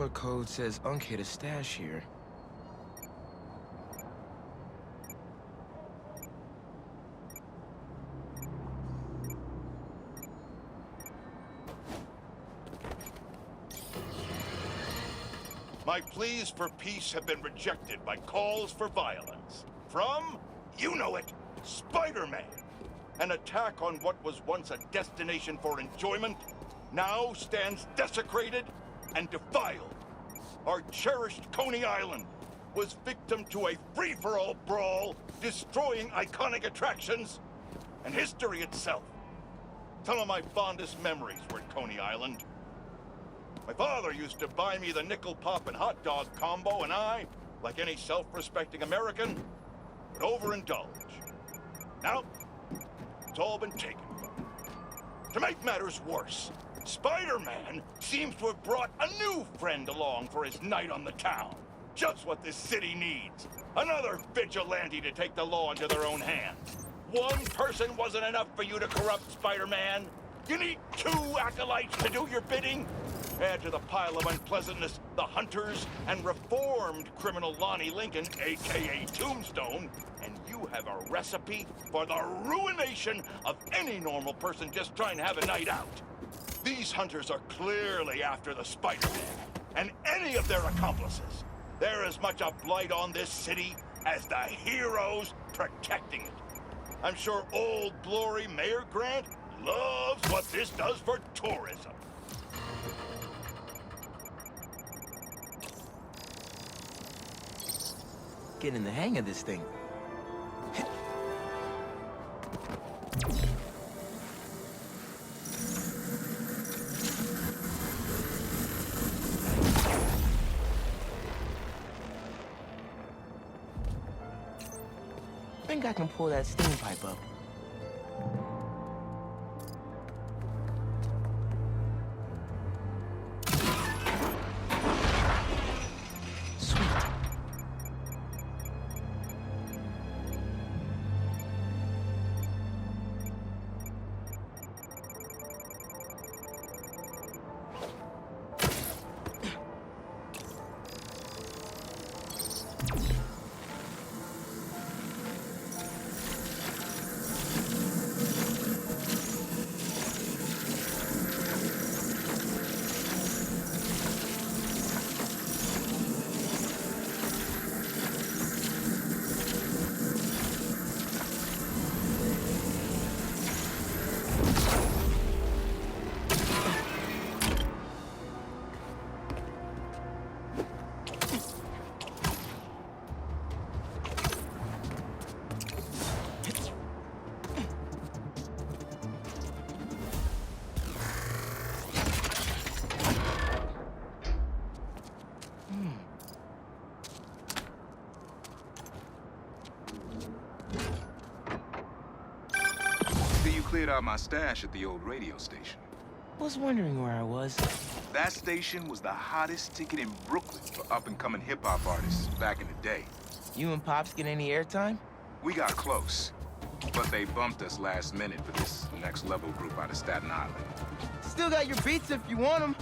color code says Unc a stash here. My pleas for peace have been rejected by calls for violence. From, you know it, Spider-Man. An attack on what was once a destination for enjoyment now stands desecrated and defiled. Our cherished Coney Island was victim to a free-for-all brawl, destroying iconic attractions and history itself. Some of my fondest memories were at Coney Island. My father used to buy me the nickel pop and hot dog combo, and I, like any self-respecting American, would overindulge. Now, it's all been taken from me. To make matters worse, Spider-Man seems to have brought a new friend along for his night on the town. Just what this city needs. Another vigilante to take the law into their own hands. One person wasn't enough for you to corrupt Spider-Man. You need 2 acolytes to do your bidding. Add to the pile of unpleasantness the hunters and reformed criminal Lonnie Lincoln, a.k.a. Tombstone, and you have a recipe for the ruination of any normal person just trying to have a night out. These hunters are clearly after the Spider-Man, and any of their accomplices. They're as much a blight on this city as the heroes protecting it. I'm sure Old Glory Mayor Grant loves what this does for tourism. Getting the hang of this thing. Think I can pull that steam pipe up. Cleared out my stash at the old radio station. Was wondering where I was. That station was the hottest ticket in Brooklyn for up-and-coming hip-hop artists back in the day. You and Pops get any airtime? We got close, but they bumped us last minute for this next-level group out of Staten Island. Still got your beats if you want them.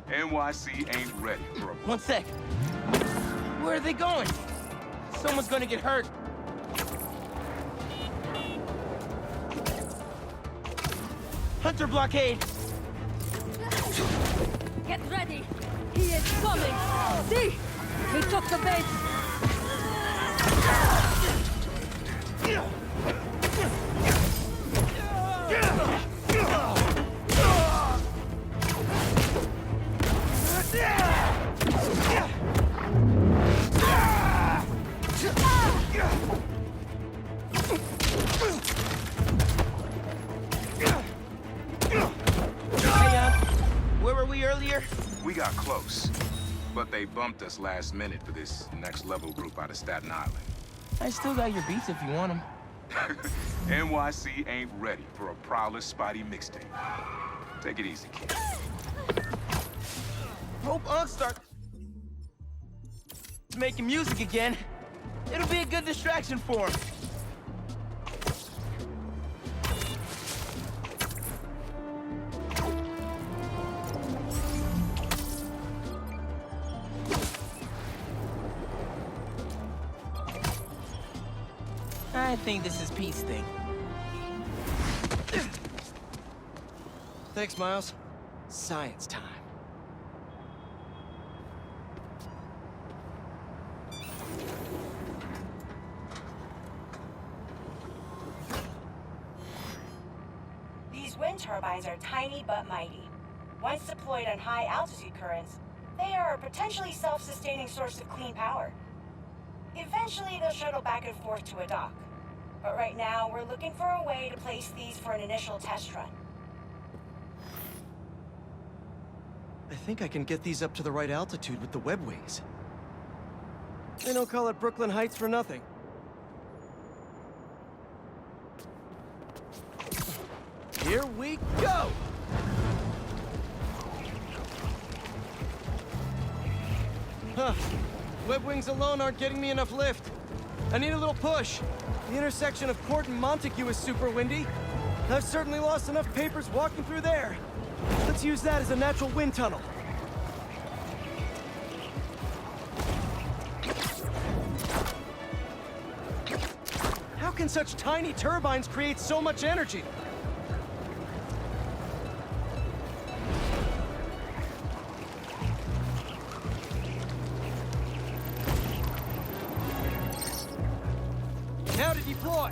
NYC ain't ready for a... One sec. Where are they going? Someone's gonna get hurt. Hunter blockade! Get ready! He is coming! See? He took the bait! Earlier? We got close, but they bumped us last minute for this next-level group out of Staten Island. I still got your beats if you want them. NYC ain't ready for a Prowler Spidey mixtape. Take it easy, kid. Hope Unc starts making music again. It'll be a good distraction for him. I think this is peace thing. Thanks, Miles. Science time. These wind turbines are tiny but mighty. Once deployed on high altitude currents, they are a potentially self-sustaining source of clean power. Eventually, they'll shuttle back and forth to a dock. But right now, we're looking for a way to place these for an initial test run. I think I can get these up to the right altitude with the web wings. They don't call it Brooklyn Heights for nothing. Here we go! Huh. Web wings alone aren't getting me enough lift. I need a little push. The intersection of Court and Montague is super windy. I've certainly lost enough papers walking through there. Let's use that as a natural wind tunnel. How can such tiny turbines create so much energy? Now to deploy.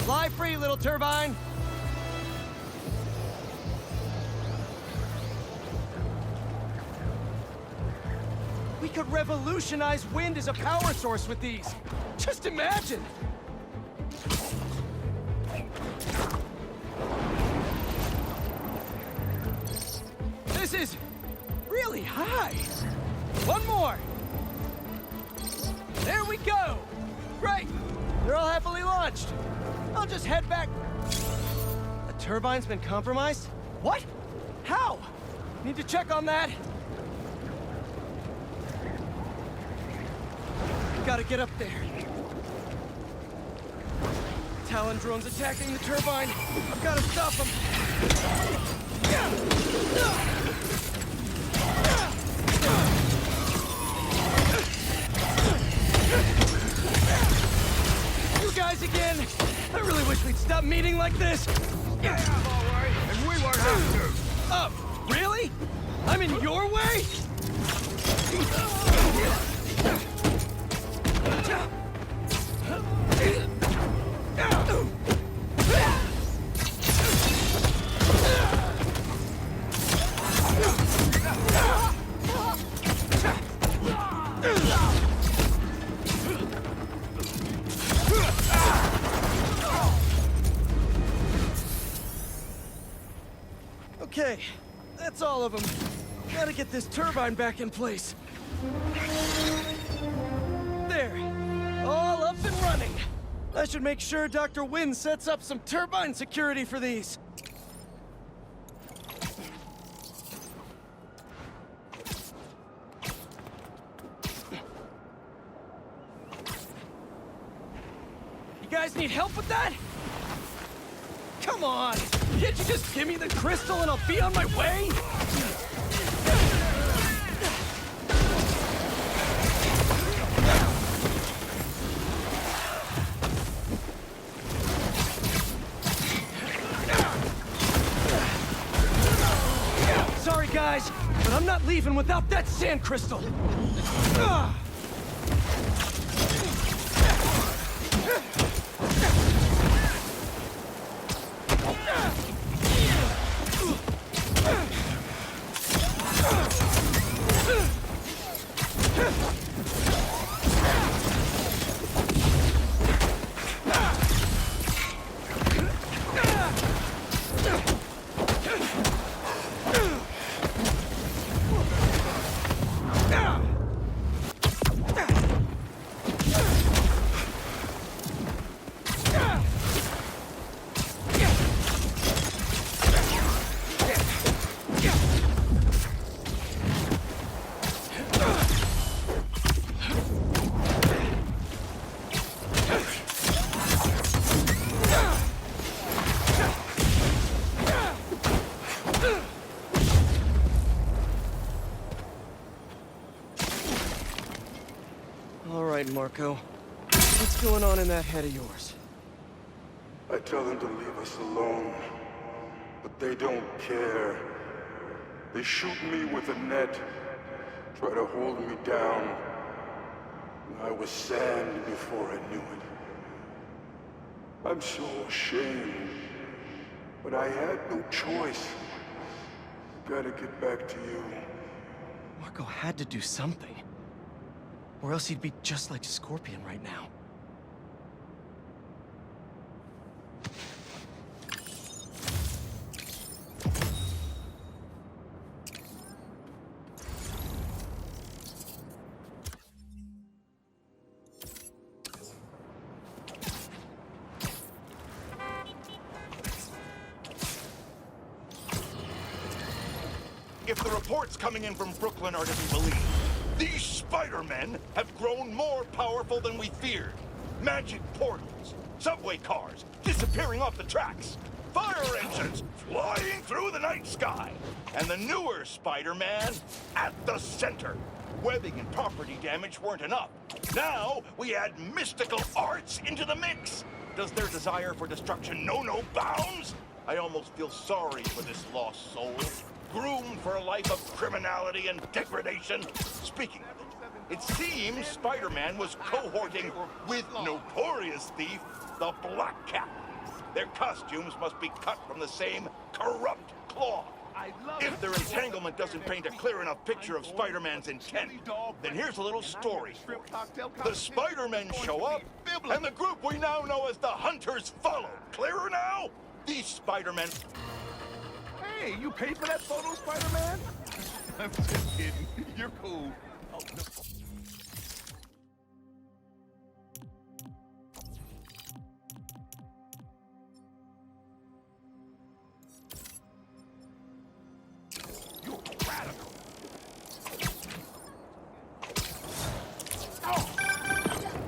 Fly free, little turbine. We could revolutionize wind as a power source with these. Just imagine. This is really high. One more. There we go. Great. They're all happily launched. I'll just head back. The turbine's been compromised? What? How? Need to check on that. Gotta get up there. Talon drones attacking the turbine. I've gotta stop them. You guys again? I really wish we'd stop meeting like this. Yeah, I'm all right. And we weren't after. Really? I'm in your way? Okay, that's all of them. Gotta get this turbine back in place. There, all up and running. I should make sure Dr. Wynn sets up some turbine security for these. You guys need help with that? Come on! Can't you just give me the crystal and I'll be on my way? Sorry, guys, but I'm not leaving without that sand crystal. Marco. What's going on in that head of yours? I tell them to leave us alone, but they don't care. They shoot me with a net, try to hold me down. I was sand before I knew it. I'm so ashamed, but I had no choice. Gotta get back to you. Marco had to do something. Or else he'd be just like Scorpion right now. If the reports coming in from Brooklyn are to be believed, these Spider-Men have grown more powerful than we feared. Magic portals, subway cars disappearing off the tracks, fire engines flying through the night sky, and the newer Spider-Man at the center. Webbing and property damage weren't enough. Now we add mystical arts into the mix. Does their desire for destruction know no bounds? I almost feel sorry for this lost soul, groomed for a life of criminality and degradation. Speaking of it, it seems Spider-Man was cohorting with notorious thief, the Black Cat. Their costumes must be cut from the same corrupt cloth. If their entanglement doesn't paint a clear enough picture of Spider-Man's intent, then here's a little story. The Spider-Men show up, and the group we now know as the Hunters follow. Clearer now? These Spider-Men... Hey, you paid for that photo, Spider-Man? I'm just kidding. You're cool. Oh, no. You're radical.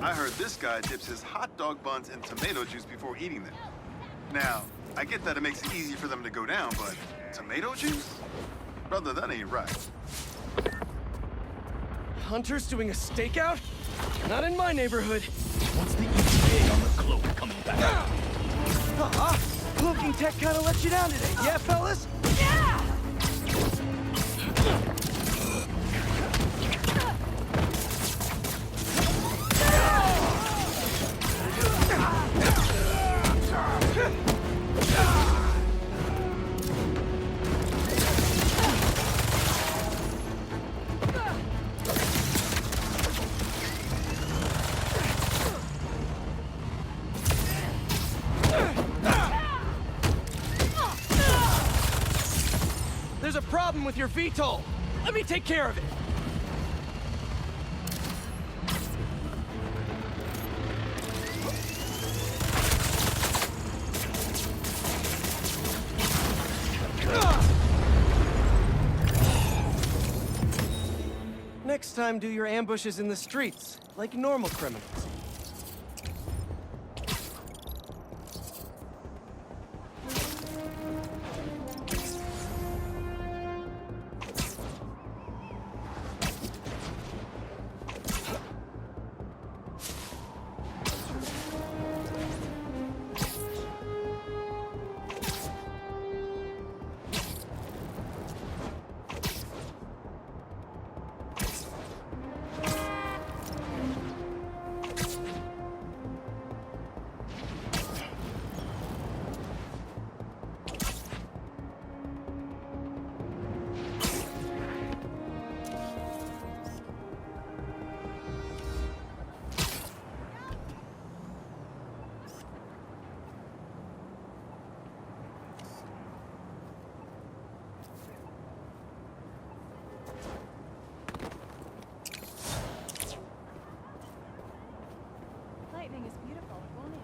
I heard this guy dips his hot dog buns in tomato juice before eating them. Now, I get that it makes it easy for them to go down, but tomato juice? Brother, that ain't right. Hunters doing a stakeout? Not in my neighborhood. What's the ETA on the cloak coming back? Cloaking tech kinda let you down today, yeah, fellas? Yeah! There's a problem with your VTOL. Let me take care of it. Next time, do your ambushes in the streets, like normal criminals. Lightning is beautiful, won't it?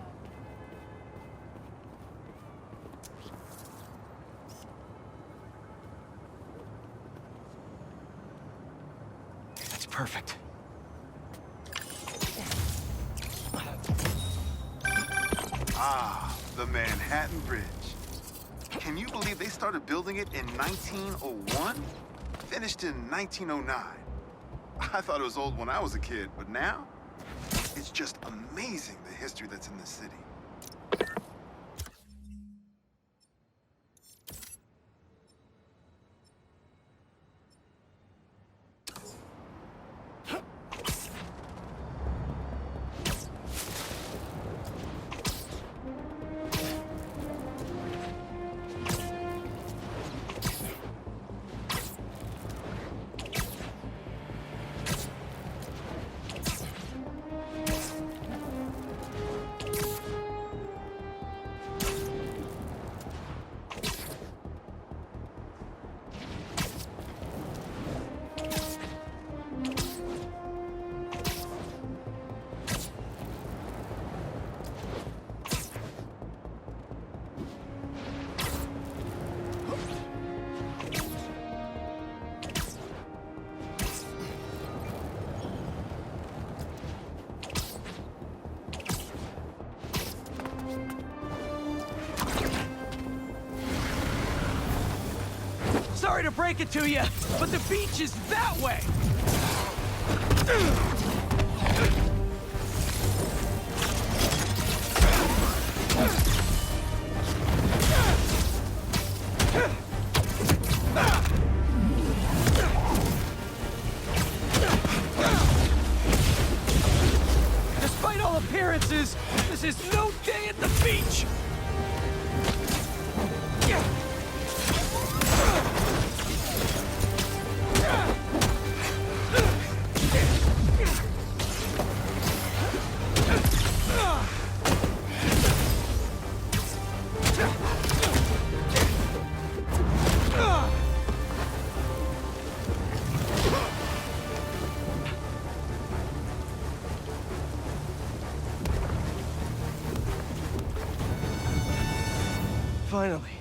That's perfect. Ah, the Manhattan Bridge. Can you believe they started building it in 1901? Finished in 1909. I thought it was old when I was a kid, but now? It's just amazing the history that's in this city. Sorry to break it to you, but the beach is that way! Despite all appearances, this is no day at the beach! Finally,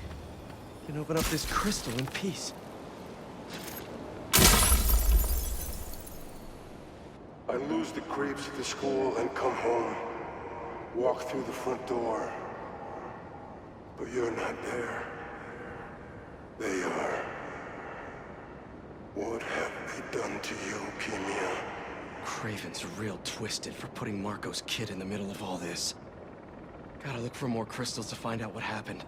can open up this crystal in peace. I lose the creeps at the school and come home. Walk through the front door. But you're not there. They are. What have they done to you, Kimia? Craven's real twisted for putting Marco's kid in the middle of all this. Gotta look for more crystals to find out what happened.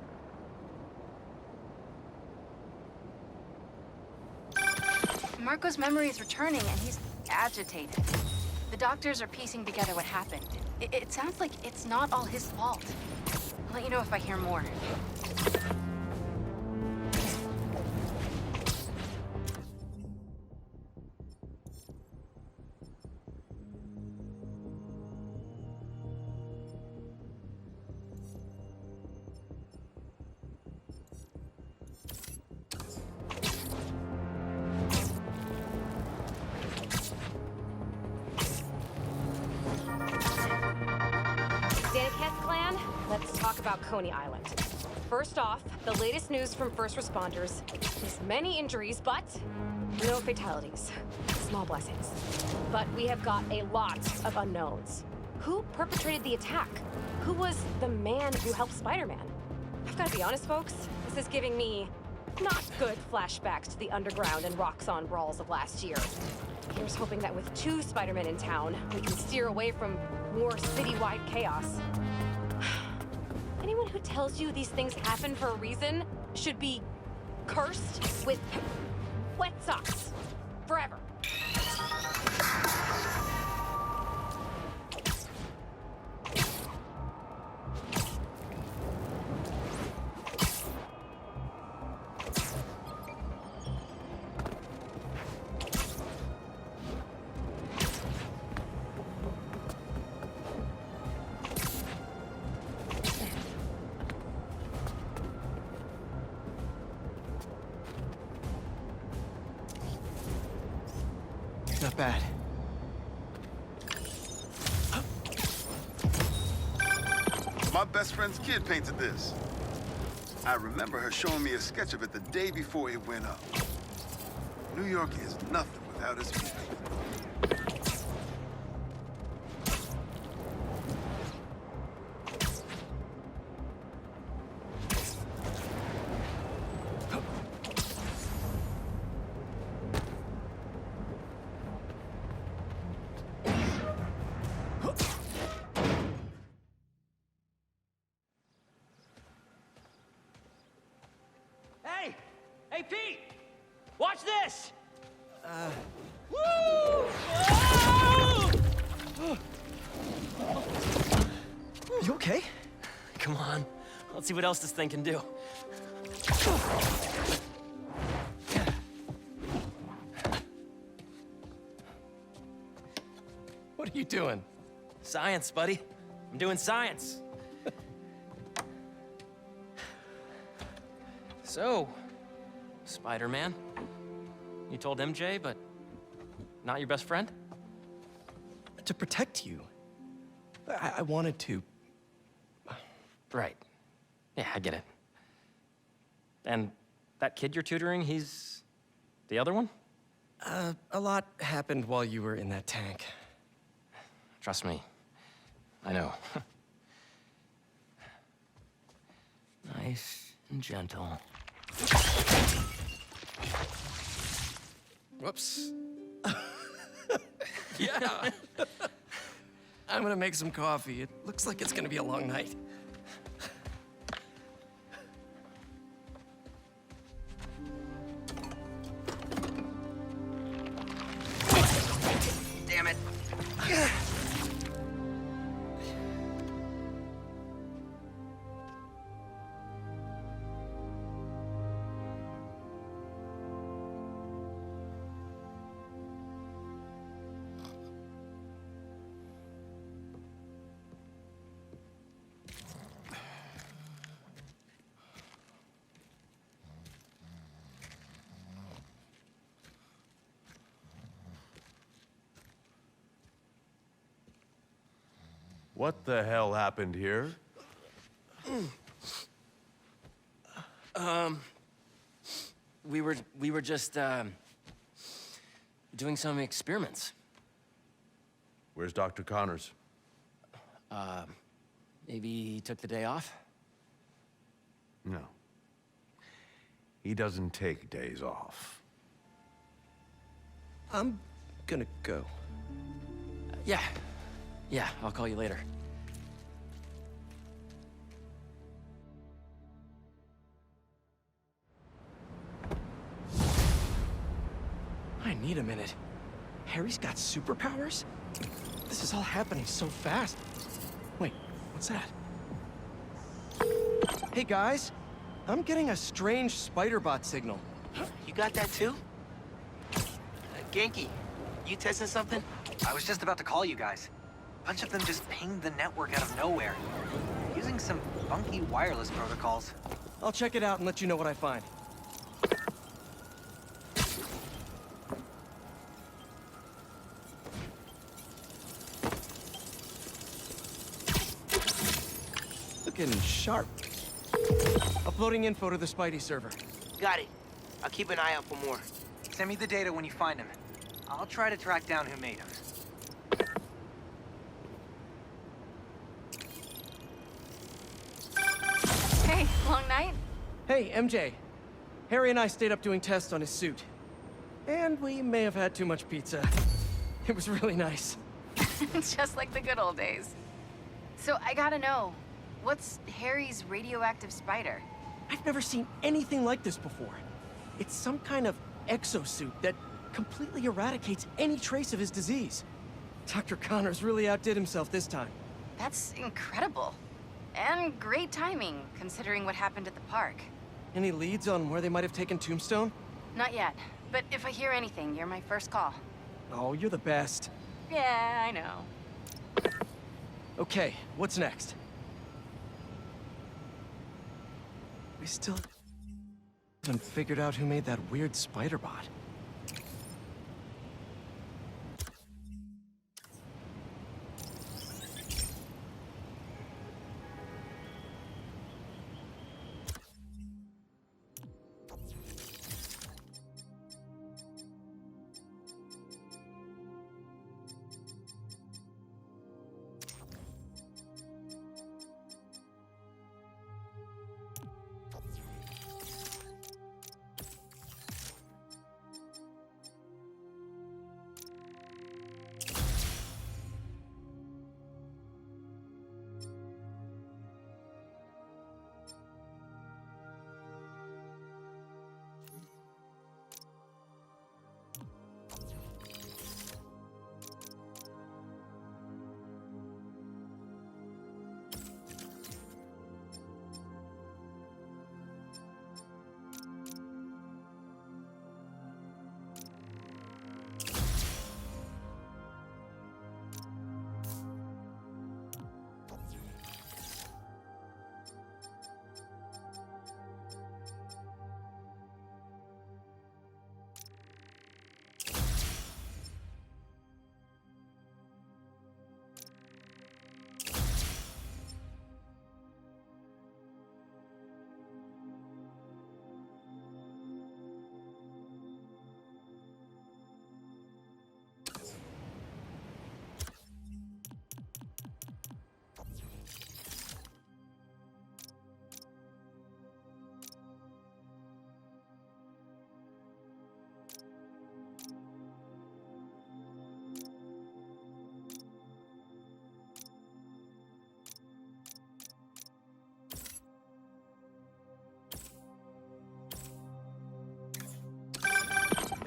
Marco's memory is returning, and he's agitated. The doctors are piecing together what happened. It sounds like it's not all his fault. I'll let you know if I hear more. Let's talk about Coney Island. First off, the latest news from first responders is many injuries, but no fatalities. Small blessings. But we have got a lot of unknowns. Who perpetrated the attack? Who was the man who helped Spider-Man? I've got to be honest, folks. This is giving me not good flashbacks to the underground and Roxxon brawls of last year. Here's hoping that with 2 Spider-Men in town, we can steer away from more citywide chaos. Anyone who tells you these things happen for a reason should be cursed with wet socks forever. Not bad. My best friend's kid painted this. I remember her showing me a sketch of it the day before it went up. New York is nothing without its people. Hey, Pete! Watch this! Woo! You okay? Come on. Let's see what else this thing can do. What are you doing? Science, buddy. I'm doing science. So, Spider-Man, you told MJ, but not your best friend? To protect you. I wanted to. Right. Yeah, I get it. And that kid you're tutoring, he's the other one? A lot happened while you were in that tank. Trust me, I know. Nice and gentle. Whoops. Yeah. I'm gonna make some coffee. It looks like it's gonna be a long night. Damn it. What the hell happened here? We were just, doing some experiments. Where's Dr. Connors? Maybe he took the day off? No. He doesn't take days off. I'm gonna go. Yeah. Yeah, I'll call you later. I need a minute. Harry's got superpowers? This is all happening so fast. Wait, what's that? Hey guys, I'm getting a strange spider-bot signal. You got that too? Genki, you testing something? I was just about to call you guys. A bunch of them just pinged the network out of nowhere. Using some funky wireless protocols. I'll check it out and let you know what I find. Looking sharp. Uploading info to the Spidey server. Got it. I'll keep an eye out for more. Send me the data when you find them. I'll try to track down who made them. Hey, long night? Hey, MJ. Harry and I stayed up doing tests on his suit. And we may have had too much pizza. It was really nice. Just like the good old days. So I gotta know, what's Harry's radioactive spider? I've never seen anything like this before. It's some kind of exosuit that completely eradicates any trace of his disease. Dr. Connors really outdid himself this time. That's incredible. And great timing, considering what happened at the park. Any leads on where they might have taken Tombstone? Not yet, but if I hear anything, you're my first call. Oh, you're the best. Yeah, I know. Okay, what's next? We still haven't figured out who made that weird spider bot.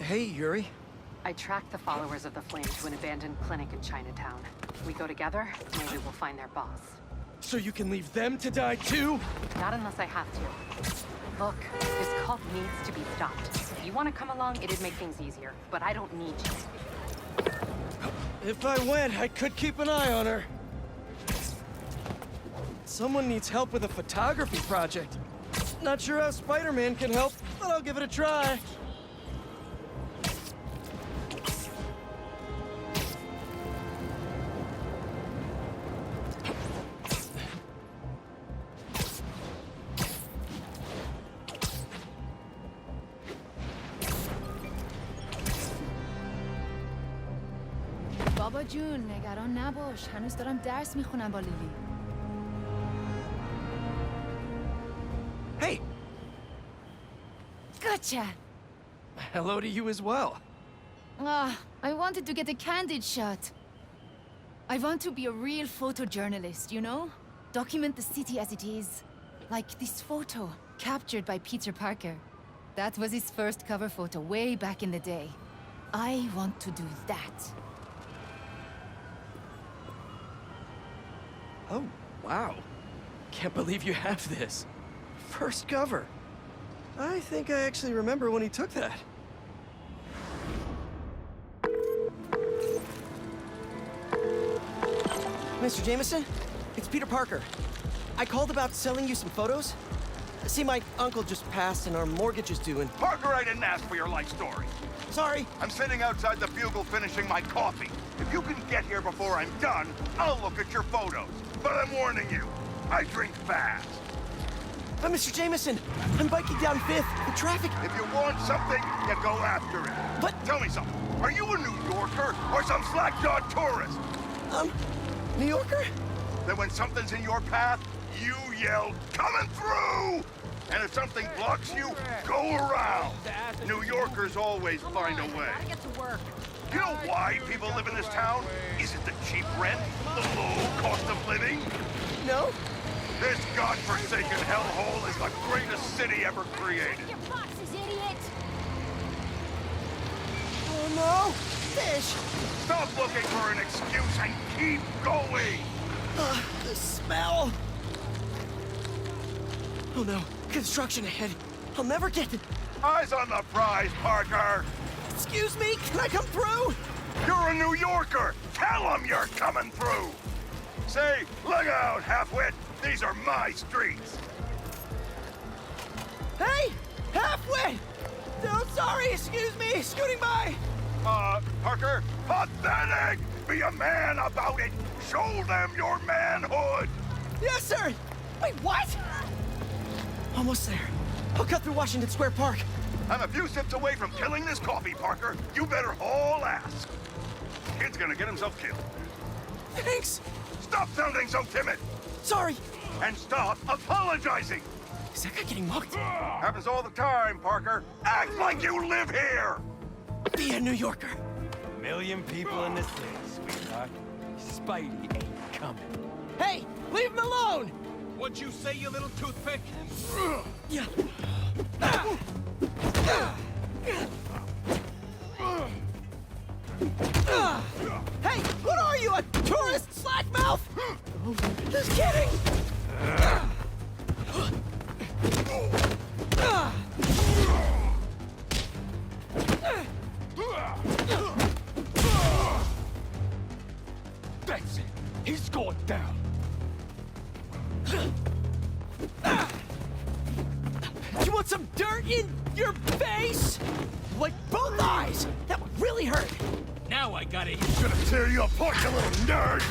Hey, Yuri. I tracked the followers of the Flame to an abandoned clinic in Chinatown. We go together, maybe we'll find their boss. So you can leave them to die too? Not unless I have to. Look, this cult needs to be stopped. If you want to come along, it'd make things easier, but I don't need you. If I went, I could keep an eye on her. Someone needs help with a photography project. Not sure how Spider-Man can help, but I'll give it a try. بابا جون نگران نباش هنوز دارم درس میخونم با لیلی. Hey! Gotcha! Hello to you as well. I wanted to get a candid shot. I want to be a real photojournalist, you know? Document the city as it is. Like this photo, captured by Peter Parker. That was his first cover photo way back in the day. I want to do that. Oh, wow. Can't believe you have this. First cover. I think I actually remember when he took that. Mr. Jameson, it's Peter Parker. I called about selling you some photos. See, my uncle just passed and our mortgage is due and... Parker, I didn't ask for your life story. Sorry. I'm sitting outside the Bugle finishing my coffee. If you can get here before I'm done, I'll look at your photos. But I'm warning you, I drink fast. Mr. Jameson, I'm biking down 5th. The traffic... If you want something, you go after it. But... Tell me something. Are you a New Yorker or some slack-jawed tourist? New Yorker? Then when something's in your path, you yell, "Coming through!" And if something blocks you, go around. New Yorkers always find a way. You know why people live in this town? Is it the cheap rent? The low cost of living? No. This godforsaken hellhole is the greatest city ever created. Your boxes, idiot! Oh no! Fish! Stop looking for an excuse and keep going! The smell! Oh no, construction ahead. I'll never get it. Eyes on the prize, Parker! Excuse me, can I come through? You're a New Yorker! Tell them you're coming through! Say, look out, halfwit! These are my streets! Hey! Halfway! No, sorry, excuse me, scooting by! Parker, pathetic! Be a man about it! Show them your manhood! Yes, sir! Wait, what? Almost there. I'll cut through Washington Square Park. I'm a few sips away from killing this coffee, Parker. You better haul ass. Kid's gonna get himself killed. Thanks! Stop sounding so timid! Sorry! And stop apologizing! Is that guy getting mugged? Happens all the time, Parker. Act like you live here! Be a New Yorker. A million people in the city, sweetheart. Spidey ain't coming. Hey! Leave him alone! What'd you say, you little toothpick? Yeah. Hey! What are you, a tourist slackmouth? Just kidding! That's it. He's going down. You want some dirt in your face? Like both eyes! That would really hurt! Now I got it. Gonna tear you apart, you little nerd!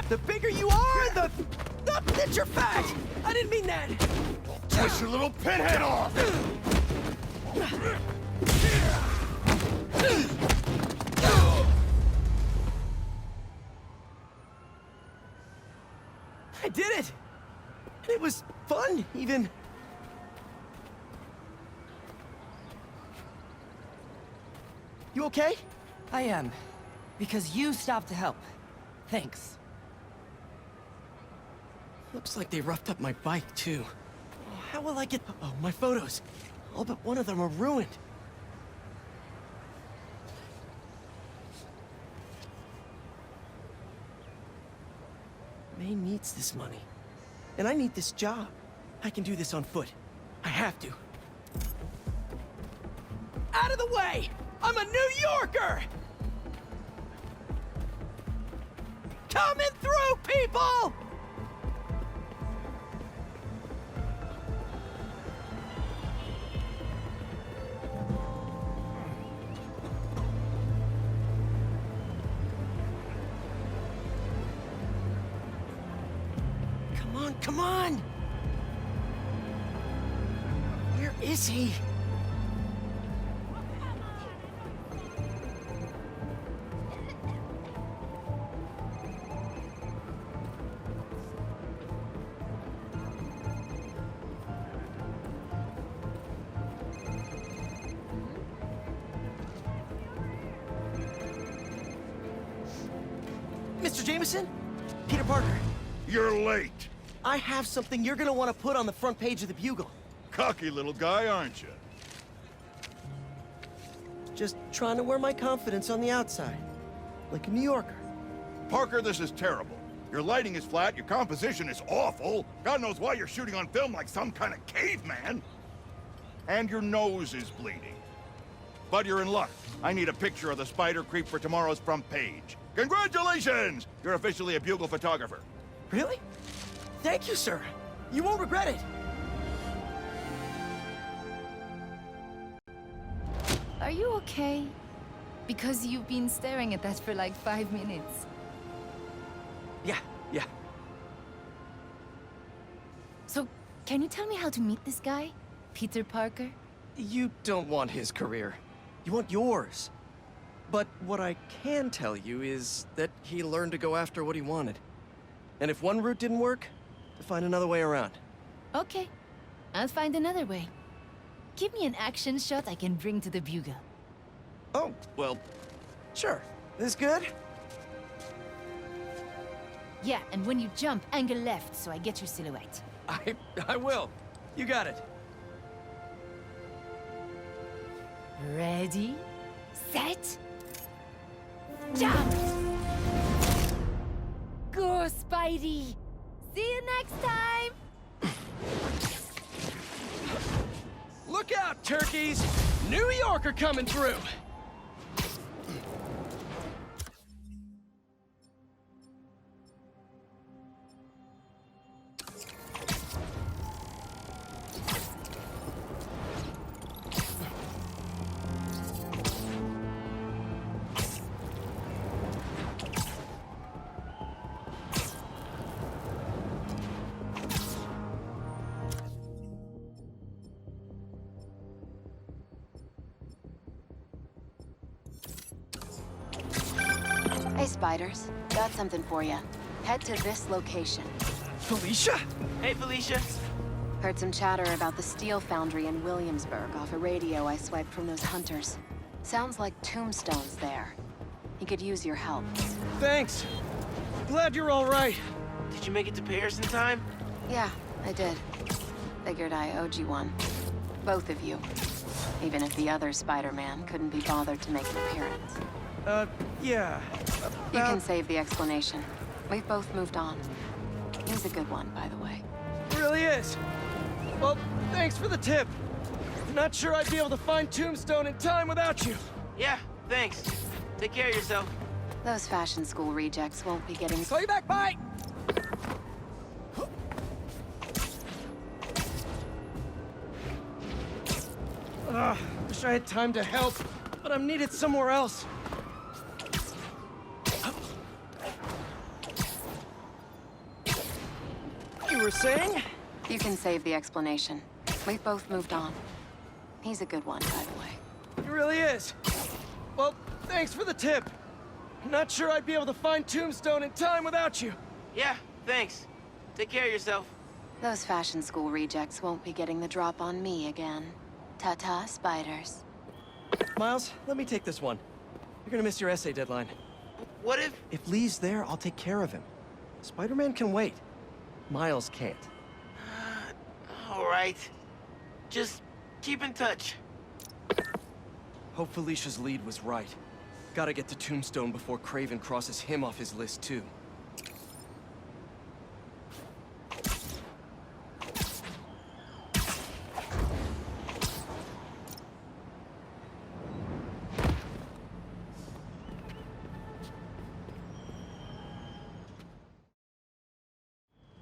The bigger you are, the... Not that you're fat! I didn't mean that! Twist your little pinhead off! I did it! It was fun, even. You okay? I am. Because you stopped to help. Thanks. Looks like they roughed up my bike, too. How will I get... Oh, my photos. All but one of them are ruined. May needs this money. And I need this job. I can do this on foot. I have to. Out of the way! I'm a New Yorker! Coming through, people! Come on, come on! Where is he? Mr. Jameson? Peter Parker. You're late. I have something you're gonna want to put on the front page of the Bugle. Cocky little guy, aren't you? Just trying to wear my confidence on the outside. Like a New Yorker. Parker, this is terrible. Your lighting is flat, your composition is awful. God knows why you're shooting on film like some kind of caveman. And your nose is bleeding. But you're in luck. I need a picture of the spider creep for tomorrow's front page. Congratulations! You're officially a Bugle photographer. Really? Thank you, sir. You won't regret it. Are you okay? Because you've been staring at that for like 5 minutes. Yeah. So, can you tell me how to meet this guy? Peter Parker? You don't want his career. You want yours. But what I can tell you is that he learned to go after what he wanted. And if one route didn't work, to find another way around. Okay, I'll find another way. Give me an action shot I can bring to the Bugle. Oh, well, sure. This good? Yeah, and when you jump, angle left so I get your silhouette. I will. You got it. Ready, set, jump! Go, Spidey! See you next time! Look out, turkeys! New Yorker coming through! Hey, Spiders. Got something for you. Head to this location. Felicia? Hey, Felicia. Heard some chatter about the steel foundry in Williamsburg off a radio I swiped from those hunters. Sounds like Tombstone's there. He could use your help. Thanks. Glad you're all right. Did you make it to Paris in time? Yeah, I did. Figured I owed you one. Both of you. Even if the other Spider-Man couldn't be bothered to make an appearance. Yeah. You can save the explanation. We've both moved on. He's a good one, by the way. Really is. Well, thanks for the tip. Not sure I'd be able to find Tombstone in time without you. Yeah, thanks. Take care of yourself. Those fashion school rejects won't be getting... Call you back, bye! Wish I had time to help, but I'm needed somewhere else. You were saying? You can save the explanation. We've both moved on. He's a good one, by the way. He really is. Well, thanks for the tip. Not sure I'd be able to find Tombstone in time without you. Yeah, thanks. Take care of yourself. Those fashion school rejects won't be getting the drop on me again. Ta-ta, Spiders. Miles, let me take this one. You're gonna miss your essay deadline. What if... If Lee's there, I'll take care of him. Spider-Man can wait. Miles can't. All right. Just keep in touch. Hope Felicia's lead was right. Gotta get to Tombstone before Craven crosses him off his list, too.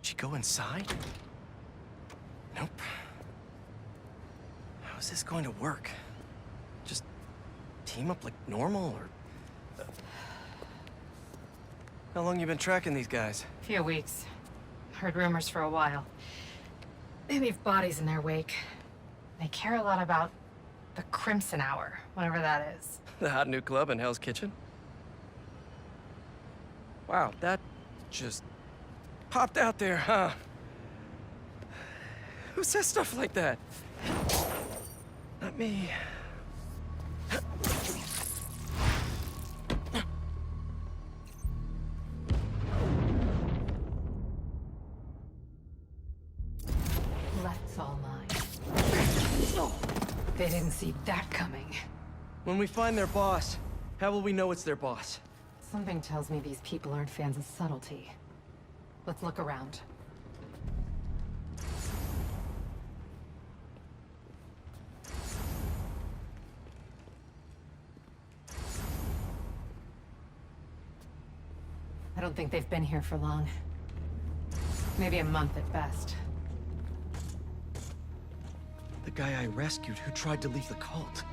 She go inside? Nope. How is this going to work? Just team up like normal, or... How long you been tracking these guys? Few weeks. Heard rumors for a while. They leave bodies in their wake. They care a lot about the Crimson Hour, whatever that is. The hot new club in Hell's Kitchen? Wow, that just popped out there, huh? Who says stuff like that? Not me. That's all mine. They didn't see that coming. When we find their boss, how will we know it's their boss? Something tells me these people aren't fans of subtlety. Let's look around. I don't think they've been here for long. Maybe a month at best. The guy I rescued who tried to leave the cult.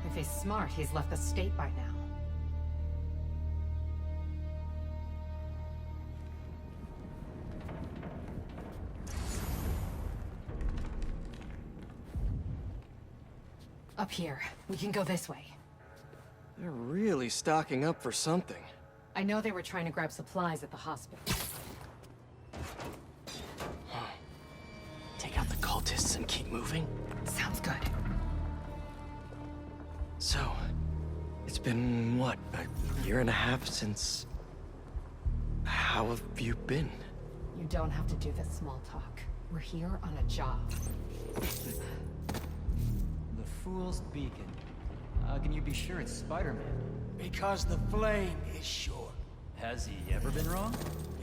If he's smart, he's left the state by now. Up here. We can go this way. They're really stocking up for something. I know they were trying to grab supplies at the hospital. Take out the cultists and keep moving? Sounds good. So, it's been, what, a year and a half since... How have you been? You don't have to do this small talk. We're here on a job. The Fool's Beacon. How can you be sure it's Spider-Man? Because the flame is sure. Has he ever been wrong?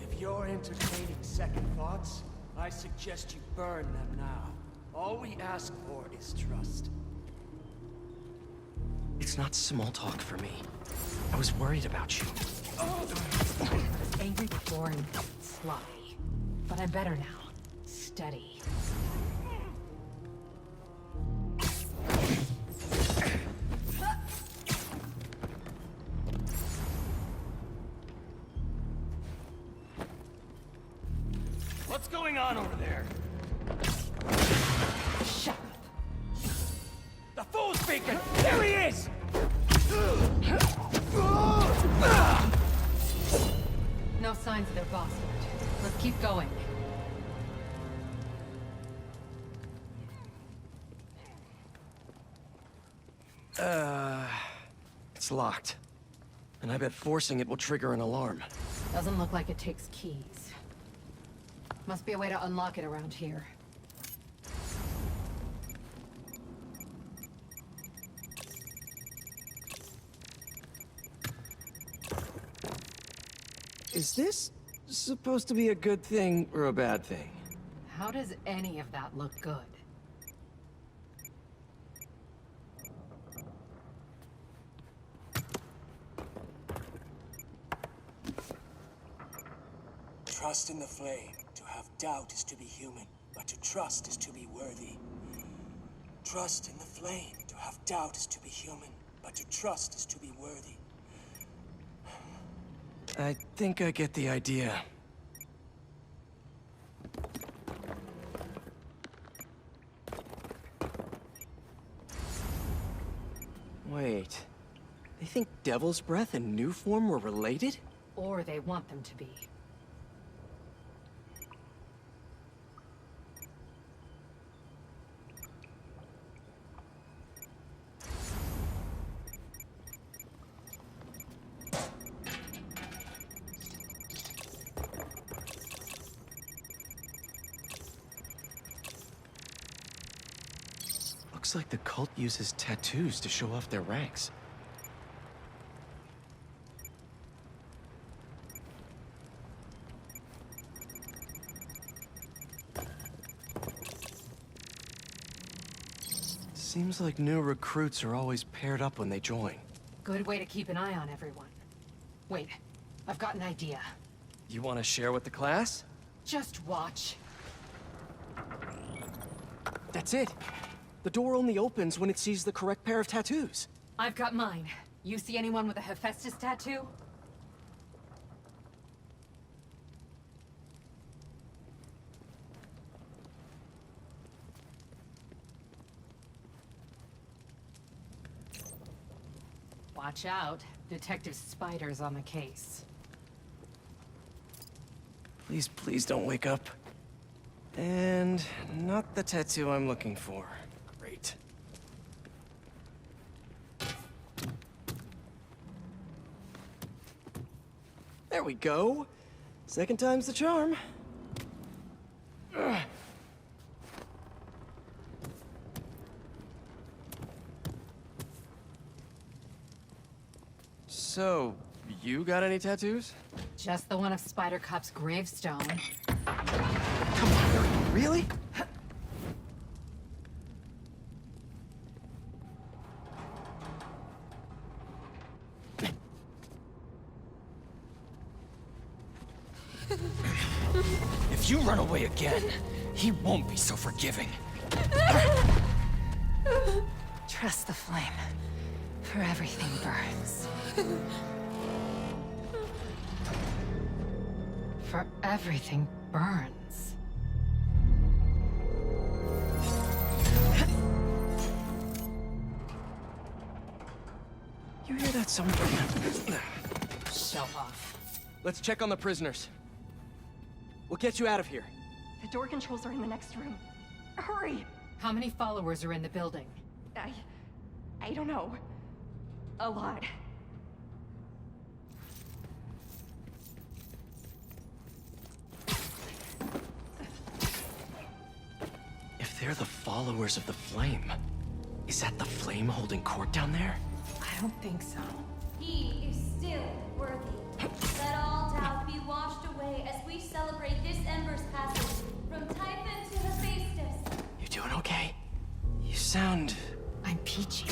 If you're entertaining second thoughts, I suggest you burn them now. All we ask for is trust. It's not small talk for me. I was worried about you. Angry before and sloppy. But I'm better now. Steady. What's going on over there? Shut up. The Fool's Beacon! There he is! No signs of their boss yet. Let's keep going. It's locked. And I bet forcing it will trigger an alarm. Doesn't look like it takes keys. Must be a way to unlock it around here. Is this supposed to be a good thing or a bad thing? How does any of that look good? Trust in the flame. To have doubt is to be human, but to trust is to be worthy. Trust in the flame. To have doubt is to be human, but to trust is to be worthy. I think I get the idea. Wait. They think Devil's Breath and New Form were related? Or they want them to be. Looks like the cult uses tattoos to show off their ranks. Seems like new recruits are always paired up when they join. Good way to keep an eye on everyone. Wait, I've got an idea. You want to share with the class? Just watch. That's it. The door only opens when it sees the correct pair of tattoos. I've got mine. You see anyone with a Hephaestus tattoo? Watch out. Detective Spider's on the case. Please, please don't wake up. And not the tattoo I'm looking for. Great. There we go. Second time's the charm. Ugh. So, you got any tattoos? Just the one of Spider Cop's gravestone. Come on, Yuri, really? If you run away again, he won't be so forgiving. Trust the flame, for everything burns. For everything burns. You hear that somewhere? Show off. Let's check on the prisoners. We'll get you out of here. The door controls are in the next room. Hurry! How many followers are in the building? I don't know. A lot. If they're the followers of the flame, is that the flame holding court down there? I don't think so. He is still worthy. Let all doubt be washed away as we celebrate this ember's passage from Typhon to Hephaestus. You doing okay? You sound... I'm peachy.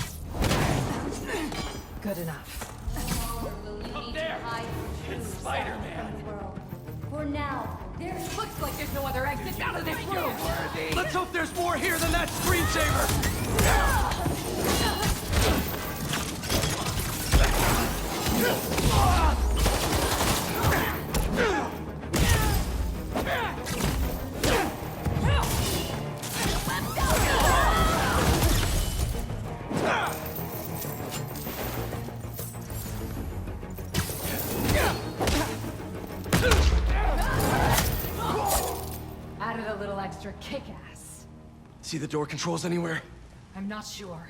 Good enough. No longer will you need to hide from It's Spider-Man. the world. For now, there Looks like there's no other exit out of this room. Let's hope there's more here than that screensaver! Added a little extra kick-ass. See the door controls anywhere? I'm not sure.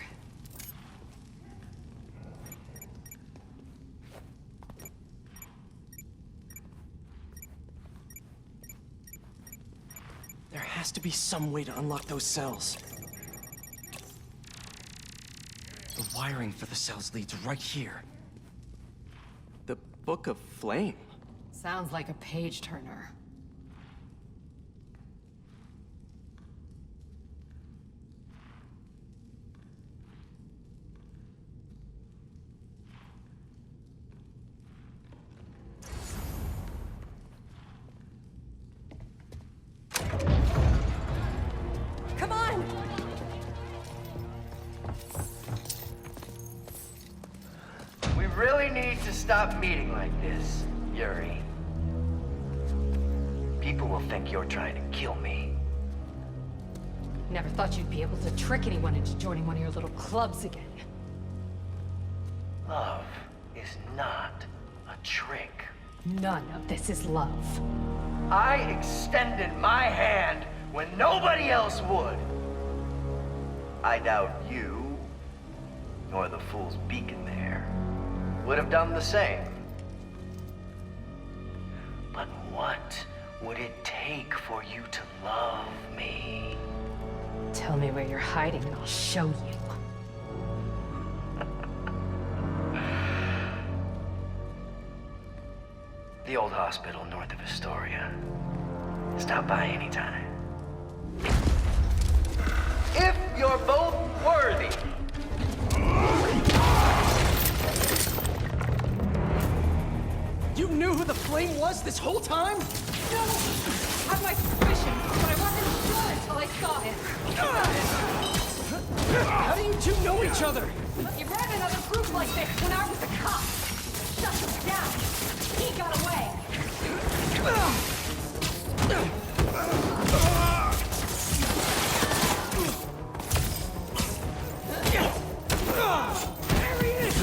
There has to be some way to unlock those cells. The wiring for the cells leads right here. The Book of Flame. Sounds like a page-turner. Come on! We really need to stop meeting like this, Yuri. People will think you're trying to kill me. Never thought you'd be able to trick anyone into joining one of your little clubs again. Love is not a trick. None of this is love. I extended my hand when nobody else would. I doubt you, nor the Fool's Beacon there, would have done the same. But what would it take for you to love me? Tell me where you're hiding and I'll show you. The old hospital north of Astoria. Stop by anytime. If you're both worthy. You knew who the Flame was this whole time? No! I had my suspicions, but I wasn't sure until I saw him. How do you two know each other? He ran another group like this when I was a cop. Shut him down. He got away. There he is!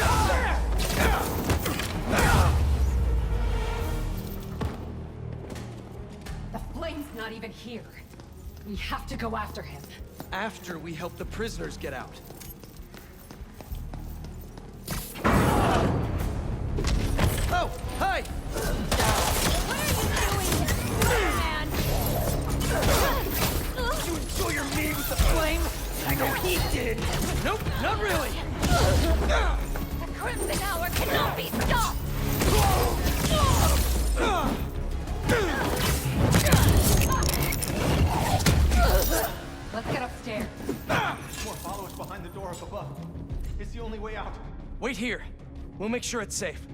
The Flame's not even here. We have to go after him. After we help the prisoners get out. Oh, hi! What are you doing, man? Did you enjoy your meeting with the Flame? I know he did. Nope, not really. The Crimson Hour cannot be stopped! Let's get upstairs. More followers behind the door up above. It's the only way out. Wait here. We'll make sure it's safe.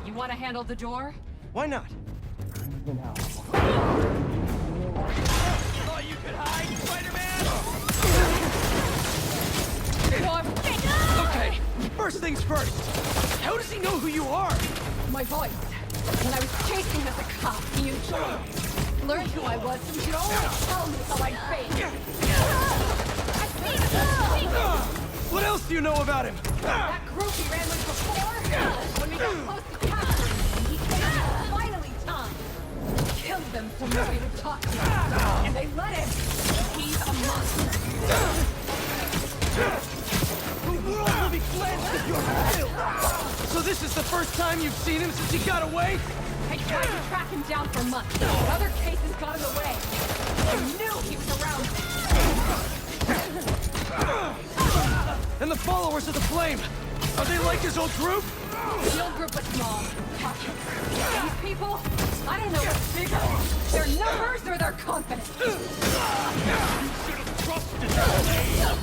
You want to handle the door? Why not? Thought you could hide, Spider-Man? Okay, first things first. How does he know who you are? My voice. When I was chasing him as a cop, he enjoyed it. Learned who I was so he could always tell me how I'd fake. What else do you know about him? That group he ran with before? When we got close to capturing him, he said it was finally time. Killed them so nobody would talk to him. And they let him. He's a monster. The world will be cleansed if you're killed! So this is the first time you've seen him since he got away? I tried to track him down for months, but other cases got in the way. I knew he was around me. And the followers of the Flame, are they like his old group? The old group was small. These people, I don't know what's bigger. Their numbers or their confidence. You should have trusted them.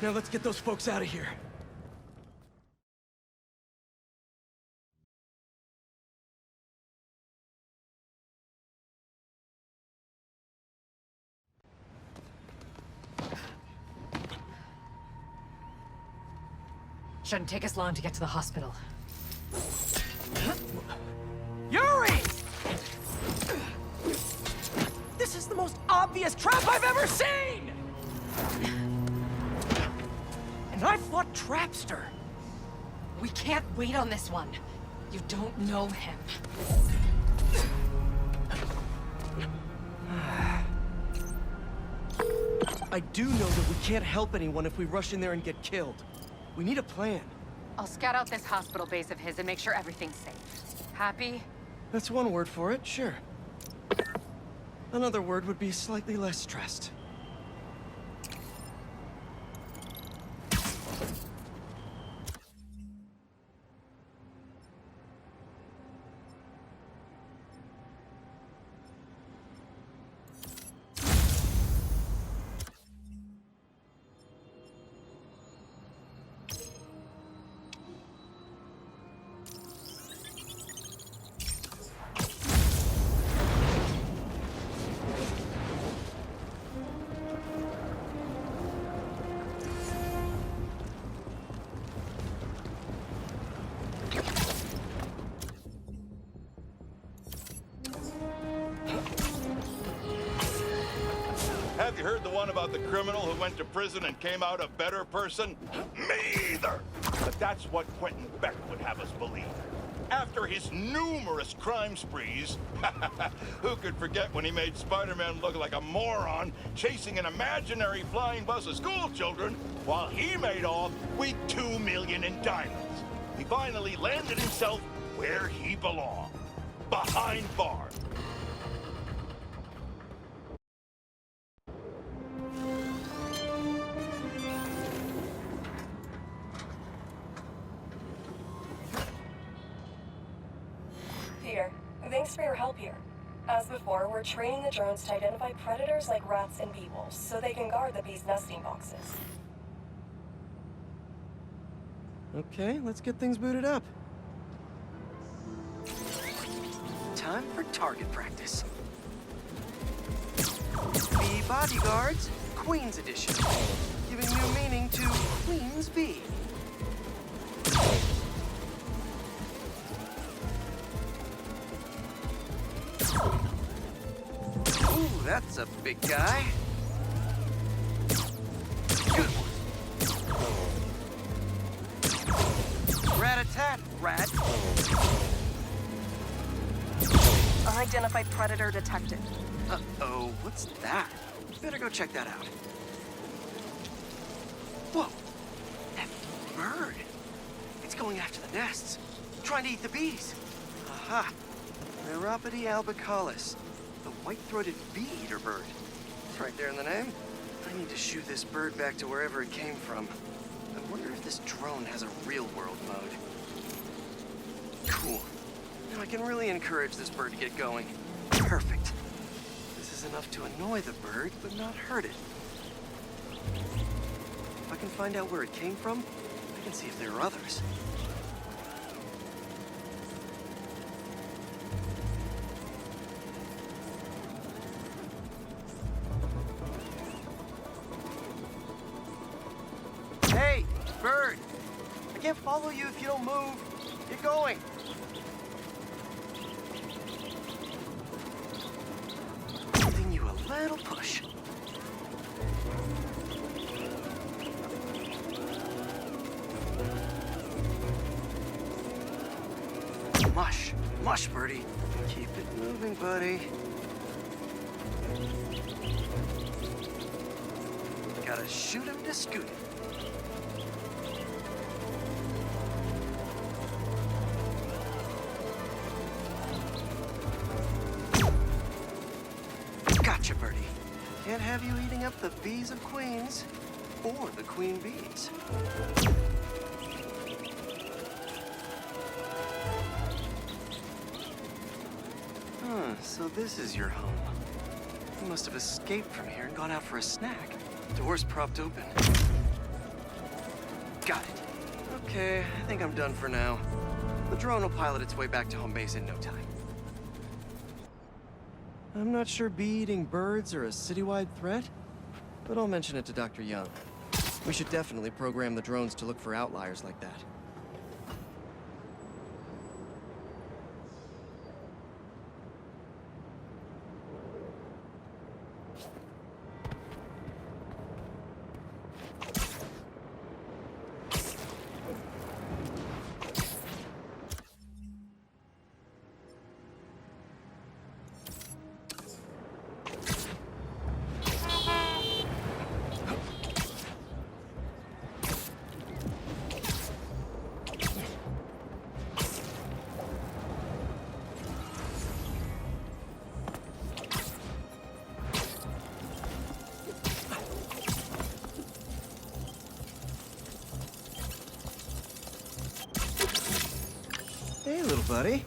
Now let's get those folks out of here. Shouldn't take us long to get to the hospital. Yuri! This is the most obvious trap I've ever seen! And I fought Trapster. We can't wait on this one. You don't know him. I do know that we can't help anyone if we rush in there and get killed. We need a plan. I'll scout out this hospital base of his and make sure everything's safe. Happy? That's one word for it, sure. Another word would be slightly less stressed. Have you heard the one about the criminal who went to prison and came out a better person? Me either! But that's what Quentin Beck would have us believe. After his numerous crime sprees, who could forget when he made Spider-Man look like a moron chasing an imaginary flying bus of school children while he made off with $2 million in diamonds? He finally landed himself where he belonged, behind bars. Peter, thanks for your help here. As before, we're training the drones to identify predators like rats and bee wolves, so they can guard the bees' nesting boxes. Okay, let's get things booted up. Time for target practice. Bee bodyguards, Queen's Edition. Giving new meaning to Queen's Bee. Ooh, that's a big guy. Good one. Rat-a-tat, rat. Unidentified predator detected. Uh-oh, what's that? Better go check that out. Whoa, that bird. It's going after the nests, trying to eat the bees. Aha, Neuropody albicollis, the white-throated bee-eater bird. It's right there in the name. I need to shoo this bird back to wherever it came from. I wonder if this drone has a real-world mode. Cool. Now I can really encourage this bird to get going. Perfect. This is enough to annoy the bird, but not hurt it. If I can find out where it came from, I can see if there are others. Hey, bird! I can't follow you if you don't move. Get going. Giving you a little push. Mush. Mush, birdie. Keep it moving, buddy. Gotta shoot him to scoot him. Gotcha, birdie. Can't have you eating up the bees of queens, or the queen bees. So this is your home. You must have escaped from here and gone out for a snack. Doors propped open. Got it. Okay, I think I'm done for now. The drone will pilot its way back to home base in no time. I'm not sure bee-eating birds are a citywide threat, but I'll mention it to Dr. Young. We should definitely program the drones to look for outliers like that. Hey, little buddy.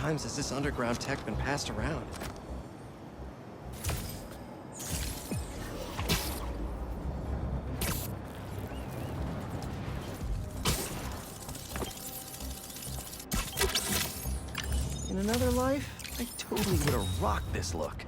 times has this underground tech been passed around? In another life, I totally would have rocked this look.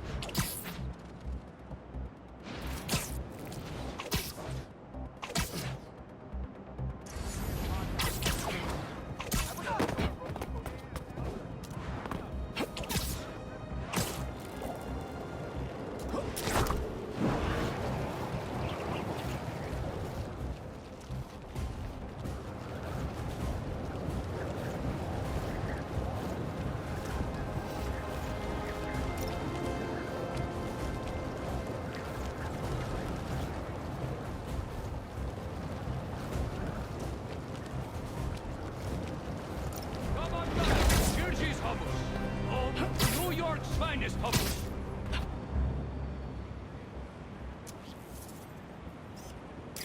New York's finest hummus.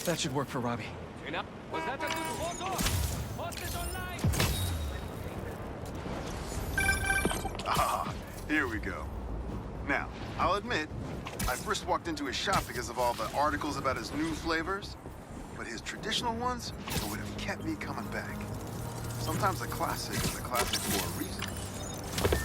That should work for Robbie. Was that a good photo? Post it online. Ah, here we go. Now, I'll admit, I first walked into his shop because of all the articles about his new flavors, but his traditional ones would have kept me coming back. Sometimes a classic is a classic for a reason.